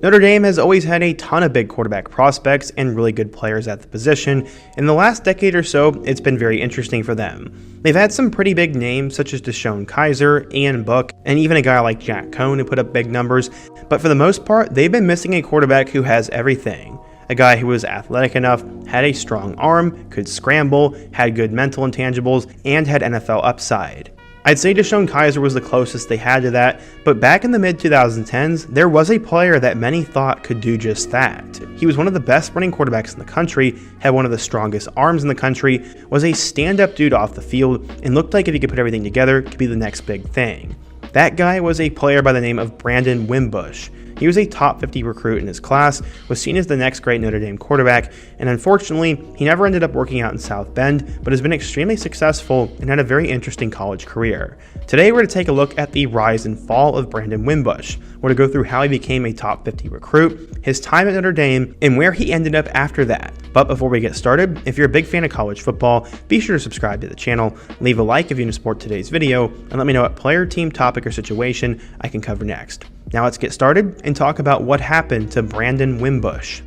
Notre Dame has always had a ton of big quarterback prospects and really good players at the position. In the last decade or so, it's been very interesting for them. They've had some pretty big names such as Deshaun Kaiser, Ian Book, and even a guy like Jack Cohn who put up big numbers, but for the most part, they've been missing a quarterback who has everything. A guy who was athletic enough, had a strong arm, could scramble, had good mental intangibles, and had NFL upside. I'd say Deshaun Kaiser was the closest they had to that, but back in the mid-2010s, there was a player that many thought could do just that. He was one of the best running quarterbacks in the country, had one of the strongest arms in the country, was a stand-up dude off the field, and looked like if he could put everything together, could be the next big thing. That guy was a player by the name of Brandon Wimbush. He was a top 50 recruit in his class, was seen as the next great Notre Dame quarterback, and unfortunately, he never ended up working out in South Bend, but has been extremely successful and had a very interesting college career. Today, we're going to take a look at the rise and fall of Brandon Wimbush. We're going to go through how he became a top 50 recruit, his time at Notre Dame, and where he ended up after that. But before we get started, if you're a big fan of college football, be sure to subscribe to the channel, leave a like if you want to support today's video, and let me know what player, team, topic, or situation I can cover next. Now let's get started and talk about what happened to Brandon Wimbush.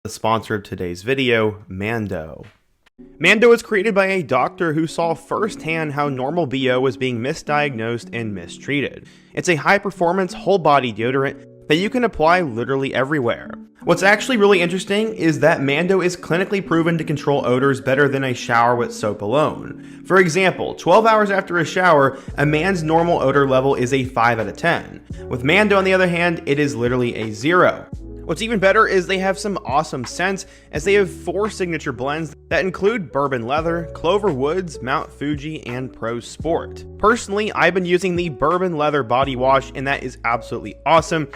The sponsor of today's video, Mando. Mando was created by a doctor who saw firsthand how normal BO was being misdiagnosed and mistreated. It's a high-performance, whole-body deodorant that you can apply literally everywhere. What's actually really interesting is that Mando is clinically proven to control odors better than a shower with soap alone. For example, 12 hours after a shower, a man's normal odor level is a 5 out of 10. With Mando, on the other hand, it is literally a 0. What's even better is they have some awesome scents, as they have 4 signature blends that include Bourbon Leather, Clover Woods, Mount Fuji, and Pro Sport. Personally, I've been using the Bourbon Leather body wash, and that is absolutely awesome.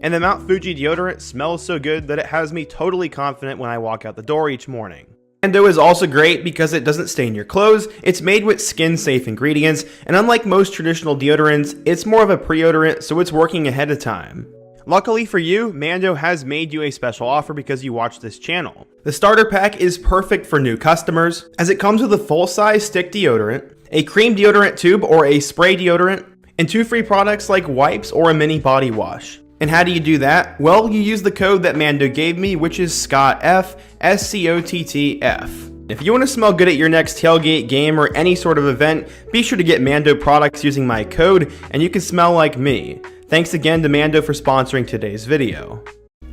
And the Mount Fuji deodorant smells so good that it has me totally confident when I walk out the door each morning. Mando is also great because it doesn't stain your clothes, it's made with skin-safe ingredients, and unlike most traditional deodorants, it's more of a pre-odorant, so it's working ahead of time. Luckily for you, Mando has made you a special offer because you watch this channel. The starter pack is perfect for new customers, as it comes with a full-size stick deodorant, a cream deodorant tube or a spray deodorant, and 2 free products like wipes or a mini body wash. And how do you do that? Well, you use the code that Mando gave me, which is SCOTTF, SCOTTF. If you want to smell good at your next tailgate, game, or any sort of event, be sure to get Mando products using my code, and you can smell like me. Thanks again to Mando for sponsoring today's video.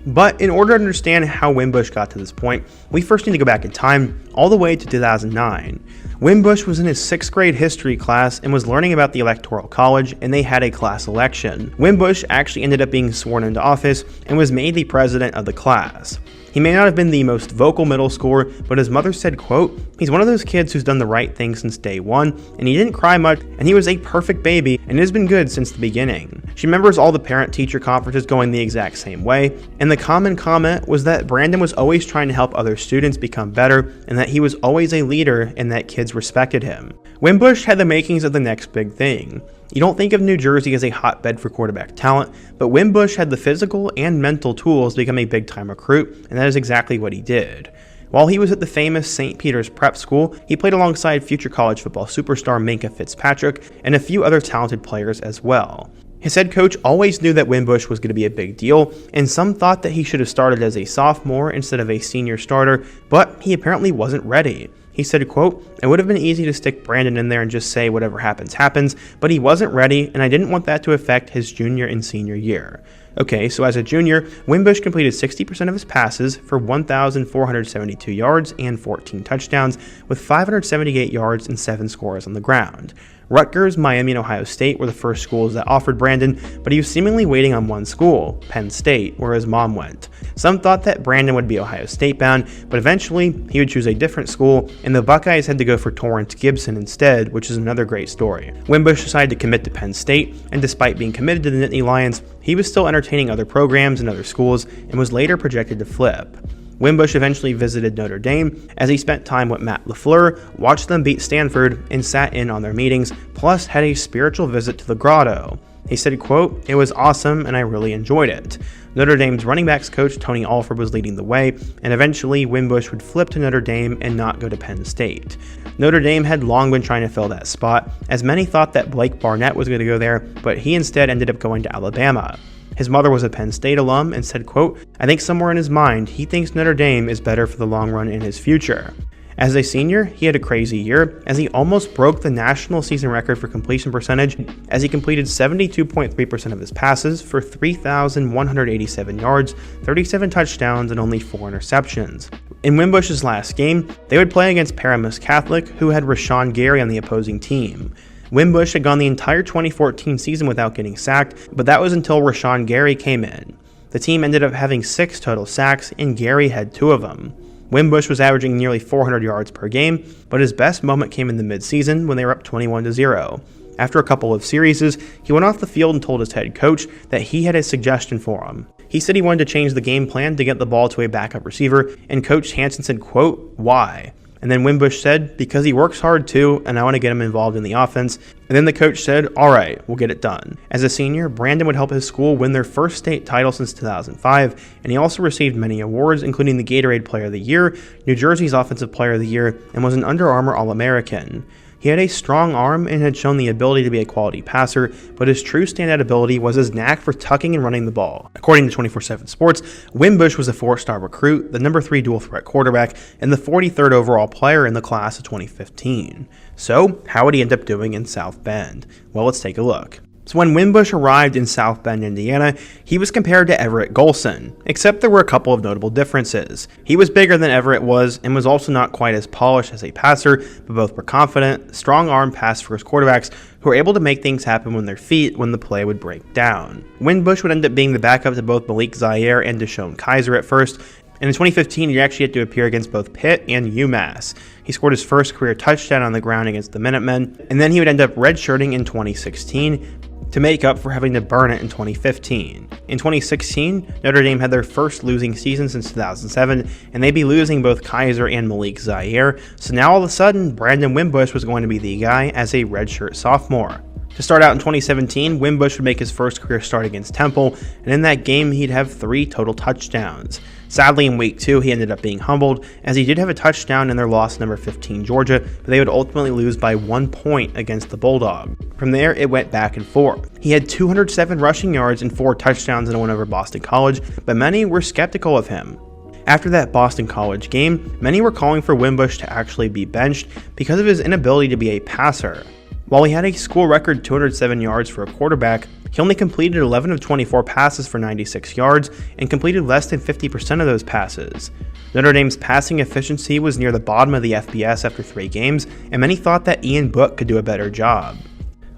But in order to understand how Wimbush got to this point, we first need to go back in time, all the way to 2009. Wimbush was in his 6th grade history class and was learning about the Electoral College, and they had a class election. Wimbush actually ended up being sworn into office and was made the president of the class. He may not have been the most vocal middle schooler, but his mother said, quote, "He's one of those kids who's done the right thing since day one, and he didn't cry much, and he was a perfect baby, and has been good since the beginning." She remembers all the parent-teacher conferences going the exact same way, and the common comment was that Brandon was always trying to help other students become better, and that he was always a leader, and that kids respected him. Wimbush had the makings of the next big thing. You don't think of New Jersey as a hotbed for quarterback talent, but Wimbush had the physical and mental tools to become a big-time recruit, and that is exactly what he did. While he was at the famous St. Peter's Prep School, he played alongside future college football superstar Minkah Fitzpatrick and a few other talented players as well. His head coach always knew that Wimbush was going to be a big deal, and some thought that he should have started as a sophomore instead of a senior starter, but he apparently wasn't ready. He said, quote, "It would have been easy to stick Brandon in there and just say whatever happens, happens, but he wasn't ready, and I didn't want that to affect his junior and senior year." Okay, so as a junior, Wimbush completed 60% of his passes for 1,472 yards and 14 touchdowns, with 578 yards and 7 scores on the ground. Rutgers, Miami, and Ohio State were the first schools that offered Brandon, but he was seemingly waiting on one school, Penn State, where his mom went. Some thought that Brandon would be Ohio State bound, but eventually he would choose a different school, and the Buckeyes had to go for Torrance Gibson instead, which is another great story. Wimbush decided to commit to Penn State, and despite being committed to the Nittany Lions, he was still entertaining other programs and other schools, and was later projected to flip. Wimbush eventually visited Notre Dame, as he spent time with Matt LaFleur, watched them beat Stanford, and sat in on their meetings, plus had a spiritual visit to the grotto. He said, quote, "It was awesome and I really enjoyed it." Notre Dame's running backs coach Tony Alford was leading the way, and eventually Wimbush would flip to Notre Dame and not go to Penn State. Notre Dame had long been trying to fill that spot, as many thought that Blake Barnett was going to go there, but he instead ended up going to Alabama. His mother was a Penn State alum and said, quote, "I think somewhere in his mind, he thinks Notre Dame is better for the long run in his future." As a senior, he had a crazy year, as he almost broke the national season record for completion percentage, as he completed 72.3% of his passes for 3,187 yards, 37 touchdowns, and only 4 interceptions. In Wimbush's last game, they would play against Paramus Catholic, who had Rashawn Gary on the opposing team. Wimbush had gone the entire 2014 season without getting sacked, but that was until Rashawn Gary came in. The team ended up having 6 total sacks, and Gary had 2 of them. Wimbush was averaging nearly 400 yards per game, but his best moment came in the midseason when they were up 21-0. After a couple of series, he went off the field and told his head coach that he had a suggestion for him. He said he wanted to change the game plan to get the ball to a backup receiver, and Coach Hansen said, quote, "Why?" And then Wimbush said, "Because he works hard too, and I want to get him involved in the offense." And then the coach said, "All right, we'll get it done." As a senior, Brandon would help his school win their first state title since 2005, and he also received many awards, including the Gatorade Player of the Year, New Jersey's Offensive Player of the Year, and was an Under Armour All-American. He had a strong arm and had shown the ability to be a quality passer, but his true standout ability was his knack for tucking and running the ball. According to 24/7 Sports, Wimbush was a 4-star recruit, the number 3 dual-threat quarterback, and the 43rd overall player in the class of 2015. So, how would he end up doing in South Bend? Well, let's take a look. So when Wimbush arrived in South Bend, Indiana, he was compared to Everett Golson, except there were a couple of notable differences. He was bigger than Everett was, and was also not quite as polished as a passer, but both were confident, strong-arm pass-first quarterbacks who were able to make things happen with their feet when the play would break down. Wimbush would end up being the backup to both Malik Zaire and Deshaun Kaiser at first, and in 2015, he actually had to appear against both Pitt and UMass. He scored his first career touchdown on the ground against the Minutemen, and then he would end up redshirting in 2016, to make up for having to burn it in 2015. In 2016, Notre Dame had their first losing season since 2007, and they'd be losing both Kaiser and Malik Zaire, so now all of a sudden, Brandon Wimbush was going to be the guy as a redshirt sophomore. To start out in 2017, Wimbush would make his first career start against Temple, and in that game, he'd have 3 total touchdowns. Sadly, in week 2, he ended up being humbled, as he did have a touchdown in their loss to number 15 Georgia, but they would ultimately lose by 1 point against the Bulldog. From there, it went back and forth. He had 207 rushing yards and 4 touchdowns in a win over Boston College, but many were skeptical of him. After that Boston College game, many were calling for Wimbush to actually be benched because of his inability to be a passer. While he had a school record 207 yards for a quarterback, he only completed 11 of 24 passes for 96 yards and completed less than 50% of those passes. Notre Dame's passing efficiency was near the bottom of the FBS after 3 games, and many thought that Ian Book could do a better job.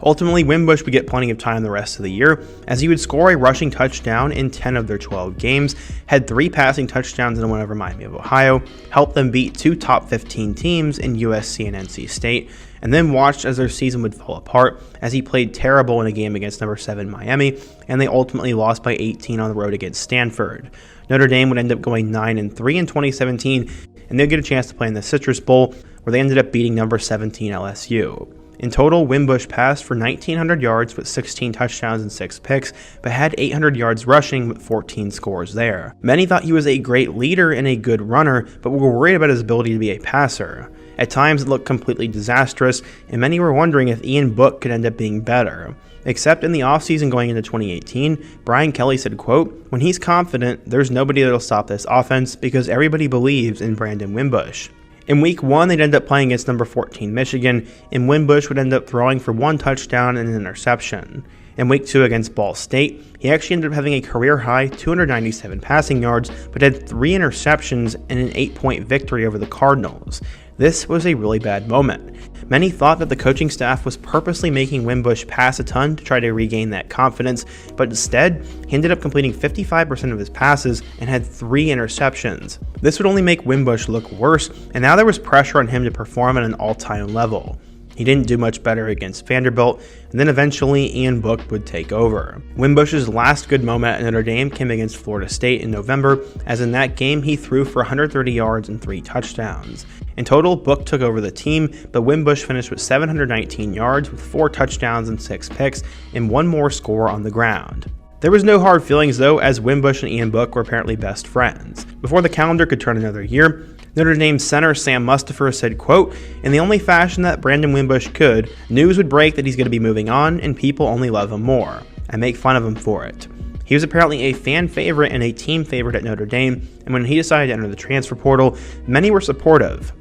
Ultimately, Wimbush would get plenty of time the rest of the year, as he would score a rushing touchdown in 10 of their 12 games, had 3 passing touchdowns in a win over Miami of Ohio, helped them beat 2 top 15 teams in USC and NC State, and then watched as their season would fall apart as he played terrible in a game against number 7 Miami, and they ultimately lost by 18 on the road against Stanford. Notre Dame would end up going 9-3 in 2017, and they'd get a chance to play in the Citrus Bowl, where they ended up beating number 17 LSU. In total, Wimbush passed for 1,900 yards with 16 touchdowns and 6 picks, but had 800 yards rushing with 14 scores there. Many thought he was a great leader and a good runner, but were worried about his ability to be a passer. At times, it looked completely disastrous, and many were wondering if Ian Book could end up being better. Except in the offseason going into 2018, Brian Kelly said, quote, "When he's confident, there's nobody that'll stop this offense because everybody believes in Brandon Wimbush." In week 1, they'd end up playing against number 14 Michigan, and Wimbush would end up throwing for 1 touchdown and an interception. In week 2 against Ball State, he actually ended up having a career-high 297 passing yards, but had 3 interceptions and an 8-point victory over the Cardinals. This was a really bad moment. Many thought that the coaching staff was purposely making Wimbush pass a ton to try to regain that confidence, but instead, he ended up completing 55% of his passes and had 3 interceptions. This would only make Wimbush look worse, and now there was pressure on him to perform at an all-time level. He didn't do much better against Vanderbilt, and then eventually Ian Book would take over. Wimbush's last good moment at Notre Dame came against Florida State in November, as in that game he threw for 130 yards and 3 touchdowns. In total, Book took over the team, but Wimbush finished with 719 yards with 4 touchdowns and 6 picks, and 1 more score on the ground. There was no hard feelings though, as Wimbush and Ian Book were apparently best friends. Before the calendar could turn another year, Notre Dame center Sam Mustipher said, quote, "In the only fashion that Brandon Wimbush could, news would break that he's going to be moving on and people only love him more. I make fun of him for it." He was apparently a fan favorite and a team favorite at Notre Dame, and when he decided to enter the transfer portal, many were supportive.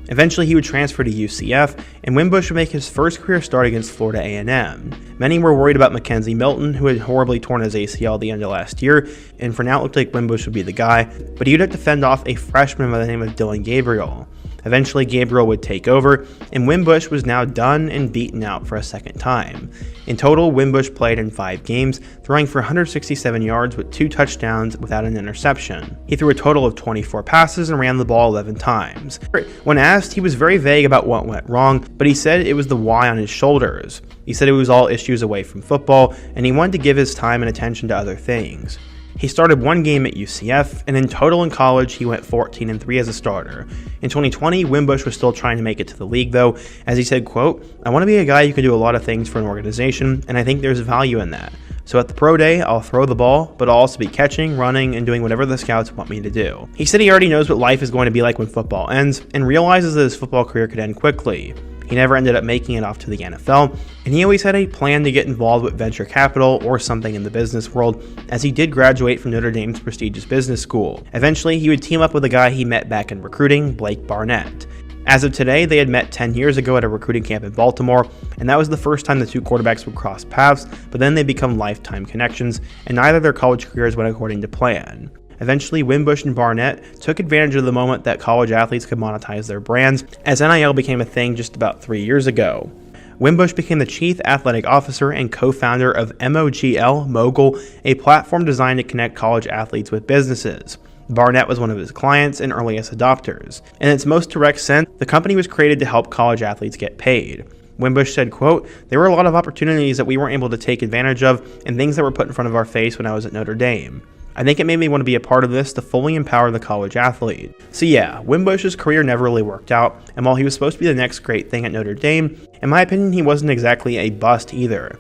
Eventually, he would transfer to UCF, and Wimbush would make his first career start against Florida A&M. Many were worried about Mackenzie Milton, who had horribly torn his ACL at the end of last year, and for now it looked like Wimbush would be the guy, but he would have to fend off a freshman by the name of Dylan Gabriel. Eventually, Gabriel would take over, and Wimbush was now done and beaten out for a second time. In total, Wimbush played in 5 games, throwing for 167 yards with 2 touchdowns without an interception. He threw a total of 24 passes and ran the ball 11 times. When asked, he was very vague about what went wrong, but he said it was the why on his shoulders. He said it was all issues away from football, and he wanted to give his time and attention to other things. He started 1 game at UCF, and in total in college, he went 14-3 as a starter. In 2020, Wimbush was still trying to make it to the league though, as he said, quote, "I want to be a guy who can do a lot of things for an organization, and I think there's value in that. So at the pro day, I'll throw the ball, but I'll also be catching, running, and doing whatever the scouts want me to do." He said he already knows what life is going to be like when football ends, and realizes that his football career could end quickly. He never ended up making it off to the NFL, and he always had a plan to get involved with venture capital or something in the business world, as he did graduate from Notre Dame's prestigious business school. Eventually, he would team up with a guy he met back in recruiting, Blake Barnett. As of today, they had met 10 years ago at a recruiting camp in Baltimore, and that was the first time the 2 quarterbacks would cross paths, but then they become lifetime connections, and neither of their college careers went according to plan. Eventually, Wimbush and Barnett took advantage of the moment that college athletes could monetize their brands, as NIL became a thing just about 3 years ago. Wimbush became the chief athletic officer and co-founder of MOGL Mogul, a platform designed to connect college athletes with businesses. Barnett was one of his clients and earliest adopters. In its most direct sense, the company was created to help college athletes get paid. Wimbush said, quote, "There were a lot of opportunities that we weren't able to take advantage of and things that were put in front of our face when I was at Notre Dame. I think it made me want to be a part of this to fully empower the college athlete." So yeah, Wimbush's career never really worked out, and while he was supposed to be the next great thing at Notre Dame, in my opinion he wasn't exactly a bust either.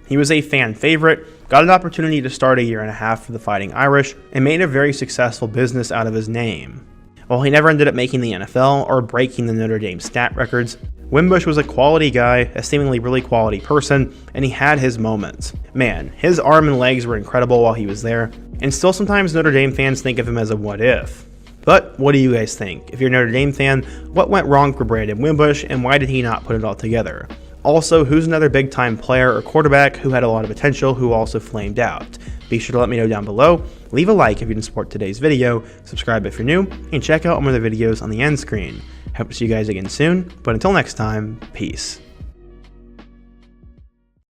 He was a fan favorite, got an opportunity to start a year and a half for the Fighting Irish, and made a very successful business out of his name. While he never ended up making the NFL or breaking the Notre Dame stat records, Wimbush was a quality guy, a seemingly really quality person, and he had his moments. Man, his arm and legs were incredible while he was there, and still sometimes Notre Dame fans think of him as a what if. But what do you guys think? If you're a Notre Dame fan, what went wrong for Brandon Wimbush, and why did he not put it all together? Also, who's another big time player or quarterback who had a lot of potential who also flamed out? Be sure to let me know down below, leave a like if you didn't support today's video, subscribe if you're new, and check out more of the videos on the end screen. Hope to see you guys again soon, but until next time, peace.